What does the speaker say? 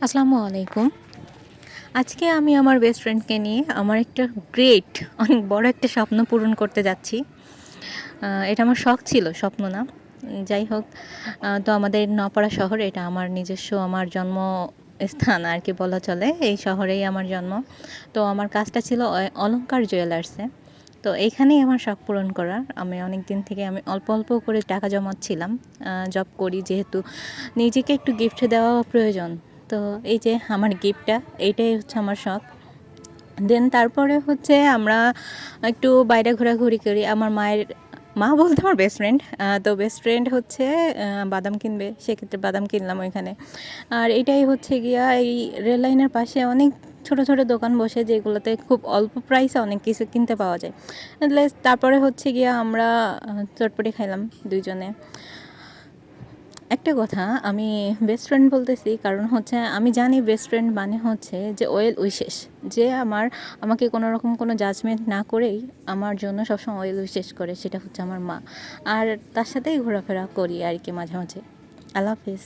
আসসালামু আলাইকুম। আজকে আমি আমার বেস্ট ফ্রেন্ডকে নিয়ে আমার একটা অনেক বড় একটা স্বপ্ন পূরণ করতে যাচ্ছি। এটা আমার শখ ছিল, স্বপ্ন না। যাই হোক, তো আমাদের নপাড়া শহর, এটা আমার নিজস্ব আমার জন্মস্থান আর কি বলা চলে। এই শহরেই আমার জন্ম। তো আমার কাজটা ছিল অলংকার জুয়েলার্সে। তো এইখানেই আমার শখ পূরণ করার। আমি অনেক দিন থেকে আমি অল্প অল্প করে টাকা জমাচ্ছিলাম। জব করি যেহেতু, নিজেকে একটু গিফট দেওয়া প্রয়োজন। তো এই যে আমার গিফটটা, এইটাই হচ্ছে আমার শখ। দেন তারপরে হচ্ছে আমরা একটু বাইরে ঘোরাঘুরি করি। আমার মায়ের মা বলতে আমার বেস্ট ফ্রেন্ড। তো বেস্ট ফ্রেন্ড হচ্ছে বাদাম কিনবে, সেক্ষেত্রে বাদাম কিনলাম ওইখানে। আর এটাই হচ্ছে গিয়া এই রেল লাইনের পাশে অনেক ছোট ছোট দোকান বসে, যেগুলোতে খুব অল্প প্রাইসে অনেক কিছু কিনতে পাওয়া যায়। তারপরে হচ্ছে গিয়া আমরা চটপটি খাইলাম দুইজনে। একটা কথা, আমি বেস্ট ফ্রেন্ড বলতেছি কারণ হচ্ছে আমি জানি বেস্ট ফ্রেন্ড মানে হচ্ছে যে ওয়েল উইশেস, যে আমাকে কোনো রকম কোনো জাজমেন্ট না করেই আমার জন্য সবসময় ওয়েল উইশেস করে, সেটা হচ্ছে আমার মা। আর তার সাথেই ঘোরাফেরা করি আর কি মাঝে মাঝে। আল্লাহ হাফিজ।